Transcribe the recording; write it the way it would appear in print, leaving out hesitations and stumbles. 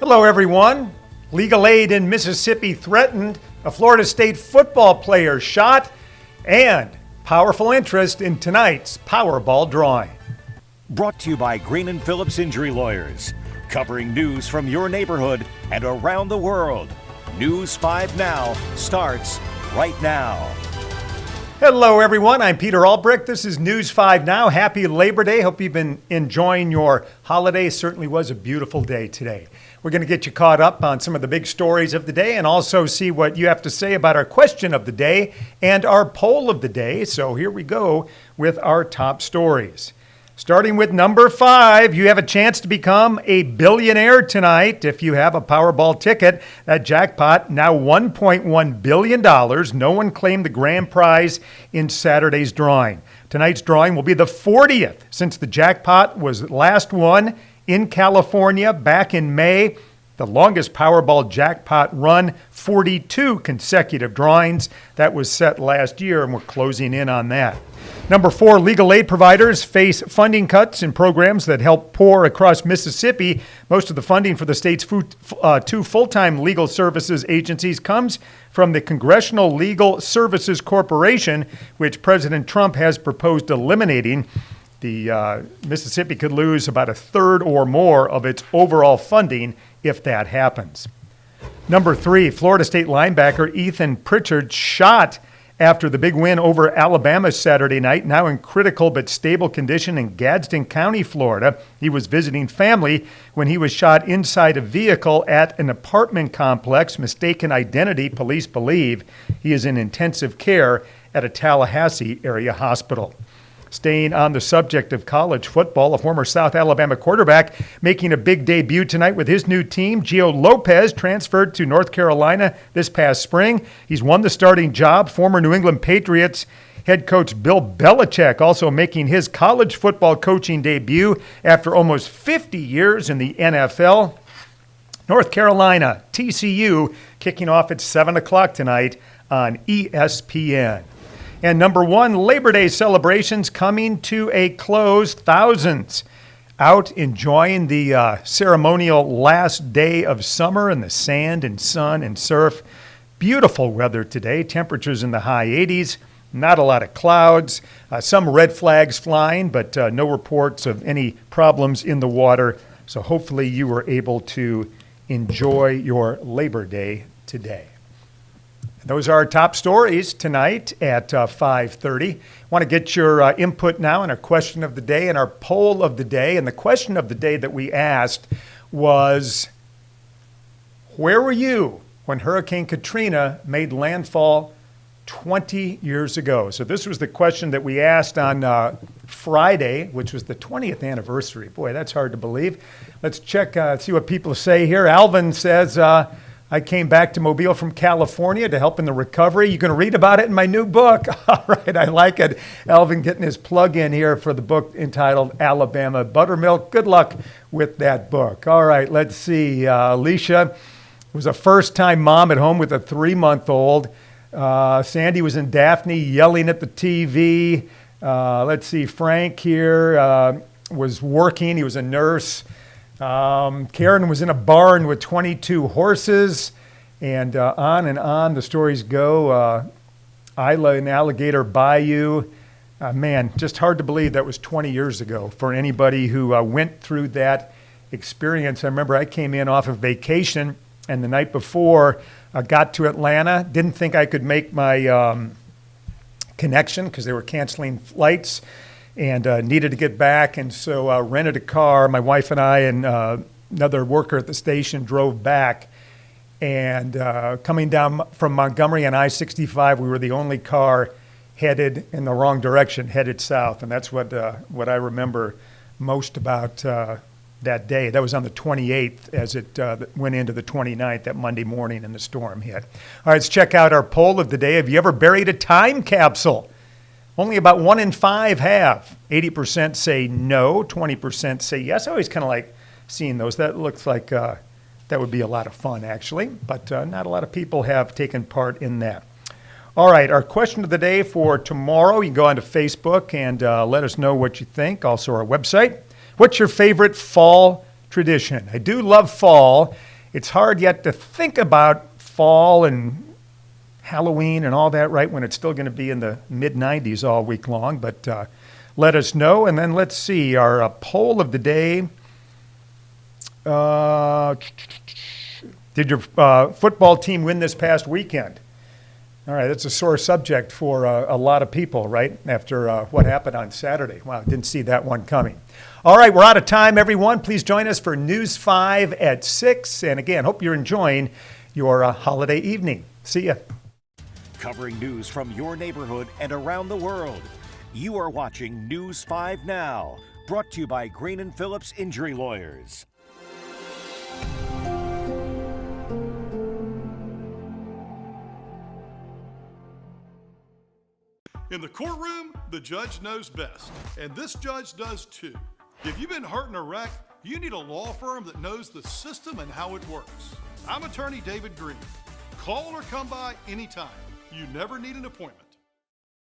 Hello, everyone. Legal aid in Mississippi threatened, a Florida State football player shot, and powerful interest in tonight's Powerball drawing. Brought to you by Green & Phillips Injury Lawyers, covering news from your neighborhood and around the world. News 5 Now starts right now. Hello, everyone. I'm Peter Albrecht. This is News 5 Now. Happy Labor Day. Hope you've been enjoying your holiday. Certainly was a beautiful day today. We're going to get you caught up on some of the big stories of the day and also see what you have to say about our question of the day and our poll of the day. So here we go with our top stories. Starting with number 5, you have a chance to become a billionaire tonight if you have a Powerball ticket. That jackpot now $1.1 billion. No one claimed the grand prize in Saturday's drawing. Tonight's drawing will be the 40th since the jackpot was last won in California back in May. The longest Powerball jackpot run, 42 consecutive drawings. That was set last year, and we're closing in on that. Number 4, legal aid providers face funding cuts in programs that help poor across Mississippi. Most of the funding for the state's two full-time legal services agencies comes from the Congressional Legal Services Corporation, which President Trump has proposed eliminating. The Mississippi could lose about a third or more of its overall funding if that happens. Number 3, Florida State linebacker Ethan Pritchard shot after the big win over Alabama Saturday night, now in critical but stable condition in Gadsden County, Florida. He was visiting family when he was shot inside a vehicle at an apartment complex. Mistaken identity, police believe. He is in intensive care at a Tallahassee area hospital. Staying on the subject of college football, a former South Alabama quarterback making a big debut tonight with his new team. Gio Lopez transferred to North Carolina this past spring. He's won the starting job. Former New England Patriots head coach Bill Belichick also making his college football coaching debut after almost 50 years in the NFL. North Carolina, TCU, kicking off at 7 o'clock tonight on ESPN. And number 1, Labor Day celebrations coming to a close. Thousands out enjoying the ceremonial last day of summer in the sand and sun and surf. Beautiful weather today. Temperatures in the high 80s. Not a lot of clouds. Some red flags flying, but no reports of any problems in the water. So hopefully you were able to enjoy your Labor Day today. Those are our top stories tonight at 5:30. Want to get your input now on our question of the day and our poll of the day. And the question of the day that we asked was, where were you when Hurricane Katrina made landfall 20 years ago? So this was the question that we asked on Friday, which was the 20th anniversary. Boy, that's hard to believe. Let's check, see what people say here. Alvin says, I came back to Mobile from California to help in the recovery. You can read about it in my new book. All right, I like it. Alvin getting his plug in here for the book entitled Alabama Buttermilk. Good luck with that book. All right, let's see. Alicia was a first-time mom at home with a 3-month-old. Sandy was in Daphne yelling at the TV. Let's see. Frank here was working. He was a nurse. Karen was in a barn with 22 horses, and on the stories go. Isla in Alligator Bayou. Man, just hard to believe that was 20 years ago for anybody who went through that experience. I remember I came in off of vacation, and the night before I got to Atlanta, didn't think I could make my connection because they were canceling flights. And needed to get back, and so rented a car. My wife and I and another worker at the station drove back. And coming down from Montgomery on I-65, we were the only car headed in the wrong direction, headed south. And that's what I remember most about that day. That was on the 28th as it went into the 29th, that Monday morning, and the storm hit. All right, let's check out our poll of the day. Have you ever buried a time capsule? Only about 1 in 5 have. 80% say no, 20% say yes. I always kind of like seeing those. That looks like that would be a lot of fun, actually, but not a lot of people have taken part in that. All right, our question of the day for tomorrow, you can go onto Facebook and let us know what you think. Also our website. What's your favorite fall tradition? I do love fall, it's hard yet to think about fall and Halloween and all that, right, when it's still going to be in the mid-90s all week long. But let us know. And then let's see, our poll of the day. Did your football team win this past weekend? All right, that's a sore subject for a lot of people, right, after what happened on Saturday. Wow, didn't see that one coming. All right, we're out of time, everyone. Please join us for News 5 at 6. And again, hope you're enjoying your holiday evening. See ya. Covering news from your neighborhood and around the world. You are watching News 5 Now, brought to you by Green & Phillips Injury Lawyers. In the courtroom, the judge knows best, and this judge does too. If you've been hurt in a wreck, you need a law firm that knows the system and how it works. I'm attorney David Green. Call or come by anytime. You never need an appointment.